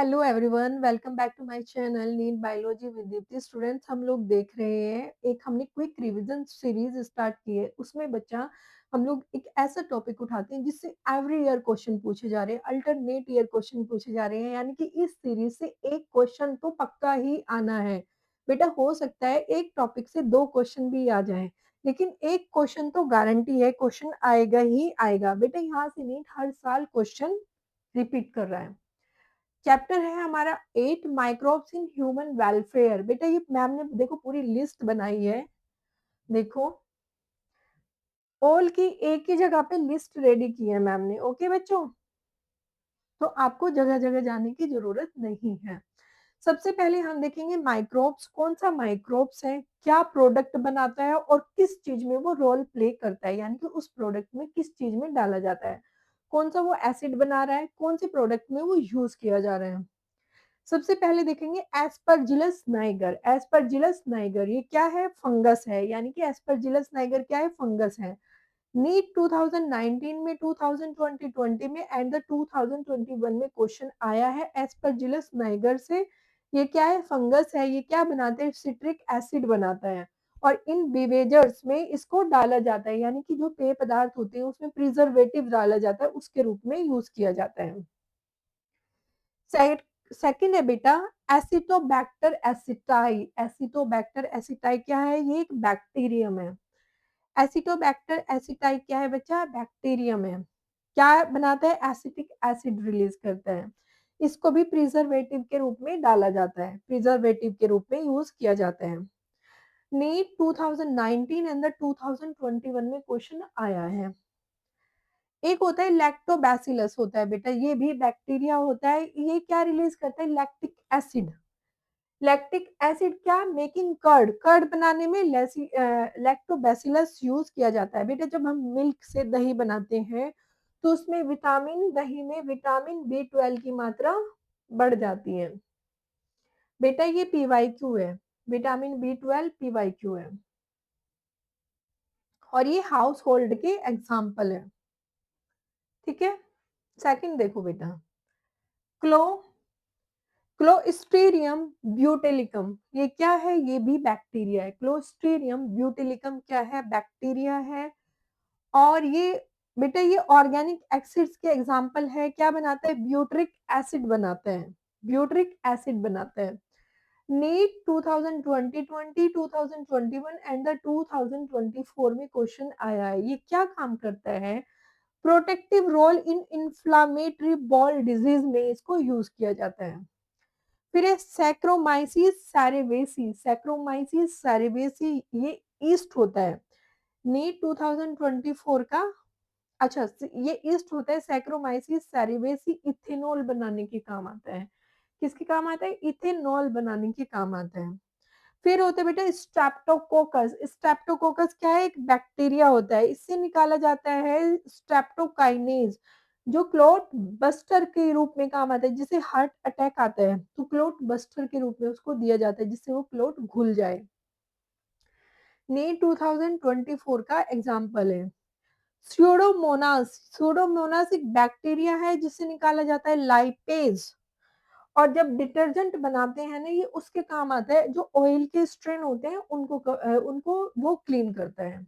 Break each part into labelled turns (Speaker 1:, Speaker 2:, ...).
Speaker 1: Hello everyone, welcome back to my channel NEET biology with Deepti. Students, हम लोग देख रहे हैं एक हमने क्विक रिवीजन सीरीज स्टार्ट की है। उसमें बच्चा हम लोग एक ऐसा टॉपिक उठाते हैं जिससे एवरी ईयर क्वेश्चन पूछे जा रहे हैं, अल्टरनेट ईयर क्वेश्चन पूछे जा रहे हैं। यानी कि इस सीरीज से एक क्वेश्चन तो पक्का ही आना है। बेटा हो सकता है एक टॉपिक से 2 क्वेश्चन भी आ जाए, लेकिन एक क्वेश्चन तो गारंटी है, क्वेश्चन आएगा ही आएगा। बेटा यहाँ से नीट हर साल क्वेश्चन रिपीट कर रहा है। चैप्टर है हमारा 8 माइक्रोब्स इन ह्यूमन वेलफेयर। बेटा ये मैम ने देखो पूरी लिस्ट बनाई है। देखो ऑल की एक ही जगह पे लिस्ट रेडी की है मैम ने। ओके बच्चों, तो आपको जगह जगह जाने की जरूरत नहीं है। सबसे पहले हम देखेंगे माइक्रोब्स। कौन सा माइक्रोब्स है, क्या प्रोडक्ट बनाता है और किस चीज में वो रोल प्ले करता है, यानी कि उस प्रोडक्ट में किस चीज में डाला जाता है। कौन सा वो एसिड बना रहा है, कौन से प्रोडक्ट में वो यूज किया जा रहा है। सबसे पहले देखेंगे एस्परजिलस नाइगर। एस्परजिलस नाइगर ये क्या है, फंगस है। यानी कि एस्परजिलस नाइगर क्या है, फंगस है। नीट 2019 में, 2020 में एंड द 2021 में क्वेश्चन आया है एस्परजिलस नाइगर से। ये क्या है, फंगस है। ये क्या बनाते हैं, सिट्रिक एसिड बनाता है। और इन बिवेजर्स में इसको डाला जाता है, यानी कि जो पेय पदार्थ होते हैं उसमें प्रिजर्वेटिव डाला जाता है, उसके रूप में यूज किया जाता है। सेकंड है बेटा एसिटोबैक्टर एसिटाई। एसिटोबैक्टर एसिटाई क्या है, ये एक बैक्टीरियम है। एसिटोबैक्टर एसिटाई क्या है बच्चा, बैक्टीरियम है। क्या बनाता है, एसिटिक एसिड रिलीज करता है। इसको भी प्रिजर्वेटिव के रूप में डाला जाता है, प्रिजर्वेटिव के रूप में यूज किया जाता है। नीट 2019 एंड 2021 में क्वेश्चन आया है। एक होता है लैक्टोबैसिलस होता है बेटा, ये भी बैक्टीरिया होता है। ये क्या रिलीज करता है, लैक्टिक एसिड। लैक्टिक एसिड क्या, मेकिंग कर्ड। कर्ड बनाने में लैक्टोबैसिलस यूज किया जाता है। बेटा जब हम मिल्क से दही बनाते हैं तो उसमें विटामिन, दही में विटामिन B12 की मात्रा बढ़ जाती है। बेटा ये PYQ है, विटामिन B12 PYQ है। और ये हाउस होल्ड के एग्जाम्पल है। ठीक है, सेकंड देखो बेटा, क्लो क्लोस्ट्रीडियम ब्यूटेलिकम। ये क्या है, ये भी बैक्टीरिया है। क्लोस्ट्रीडियम ब्यूटेलिकम क्या है, बैक्टीरिया है। और ये बेटा ये ऑर्गेनिक एसिड्स के एग्जांपल है। क्या बनाता है, ब्यूटरिक एसिड बनाता है, ब्यूटरिक एसिड बनाता है। नीट 2020, 2021 एंड द 2024 में क्वेश्चन आया है। ये क्या काम करता है, protective role in inflammatory bowel disease में इसको यूज किया जाता है। फिर है सैक्रोमाइसिस सेरेवेसी। सैक्रोमाइसिस सेरेवेसी ये ईस्ट होता है। नीट 2024 का, अच्छा ये ईस्ट होता है। सैक्रोमाइसिस सेरेवेसी इथेनॉल बनाने के काम आता है। किसके काम आता है, इथेनॉल बनाने के काम आता है। फिर होता है बेटा स्ट्रेप्टोकोकस। स्ट्रेप्टोकोकस क्या है, एक बैक्टीरिया होता है। इससे निकाला जाता है स्ट्रेप्टोकाइनेज, जो क्लोट बस्टर के रूप में काम आता है। जिसे हार्ट अटैक आता है तो क्लोट बस्टर के रूप में उसको दिया जाता है, जिससे वो क्लोट घुल जाए। नीट 2024 का एग्जाम्पल है स्यूडोमोनास। स्यूडोमोनास एक बैक्टीरिया है जिससे निकाला जाता है लाइपेज। और जब डिटर्जेंट बनाते हैं ना, ये उसके काम आता है। जो ऑयल के स्ट्रेन होते हैं उनको वो क्लीन करता है।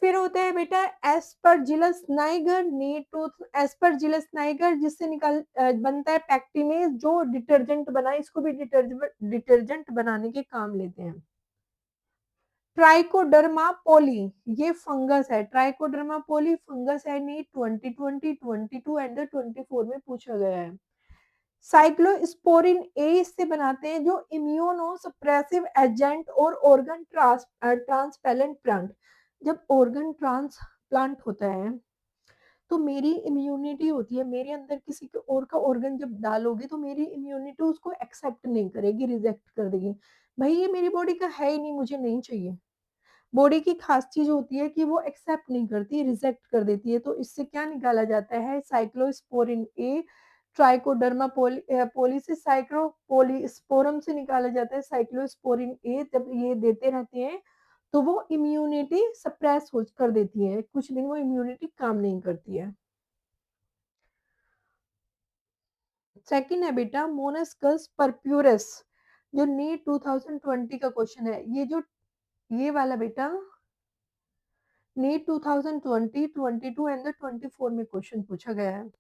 Speaker 1: फिर होता है बेटा एस्परजिलस नाइगर। एस्परजिलस नाइगर जिससे बनता है पैक्टिनेज, जो डिटर्जेंट बनाए, इसको भी डिटर्जेंट बनाने के काम लेते हैं। ट्राइकोडर्मा पोली ये फंगस है। ट्राइकोडर्मा पोली फंगस है। नीट 2020, 22 एंड 24 में पूछा गया है। साइक्लोस्पोरिन ए इससे बनाते हैं, जो इम्यूनो सप्रेसिव एजेंट और ऑर्गन ट्रांसप्लांट प्लांट। जब ऑर्गन ट्रांसप्लांट होता है तो मेरी इम्यूनिटी होती है, मेरे अंदर किसी के और का ऑर्गन जब डालोगे तो मेरी इम्यूनिटी उसको एक्सेप्ट नहीं करेगी, रिजेक्ट कर देगी। भाई ये मेरी बॉडी का है ही नहीं, मुझे नहीं चाहिए। बॉडी की खास चीज होती है कि वो एक्सेप्ट नहीं करती, रिजेक्ट कर देती है। तो इससे क्या निकाला जाता है, साइक्लोस्पोरिन ए। ट्राइकोडर्मा पोली से साइक्लोपोलीस्पोरम से निकाला जाता है साइक्लोस्पोरिन ए। जब ये देते रहते हैं तो वो इम्यूनिटी सप्रेस हो कर देती है, कुछ दिन वो इम्यूनिटी काम नहीं करती है। सेकंड है बेटा मोनस्कस परप्यूरस, जो नीट 2020 का क्वेश्चन है। ये वाला बेटा नीट 2020, 22 एंड द 24 में क्वेश्चन पूछा गया है।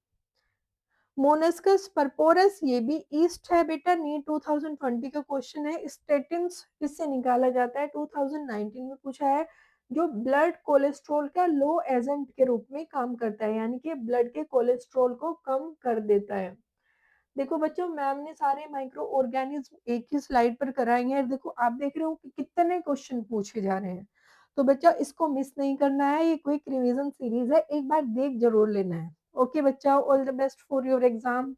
Speaker 1: मोनस्कस परपोरस ये भी ईस्ट है बेटा, नीट 2020 का क्वेश्चन है। स्टेटिन्स किससे निकाला जाता है, 2019 में पूछा है, जो ब्लड कोलेस्ट्रॉल का लो एजेंट के रूप में काम करता है, यानी कि ब्लड के कोलेस्ट्रॉल को कम कर देता है। देखो बच्चों, मैम ने सारे माइक्रो ऑर्गेनिज्म एक ही स्लाइड पर कराए हैं। देखो आप देख रहे हो कि कितने क्वेश्चन पूछे जा रहे हैं। तो बच्चा इसको मिस नहीं करना है, ये क्विक रिवीजन सीरीज है, एक बार देख जरूर लेना है। ओके बच्चा, all the best for your exam.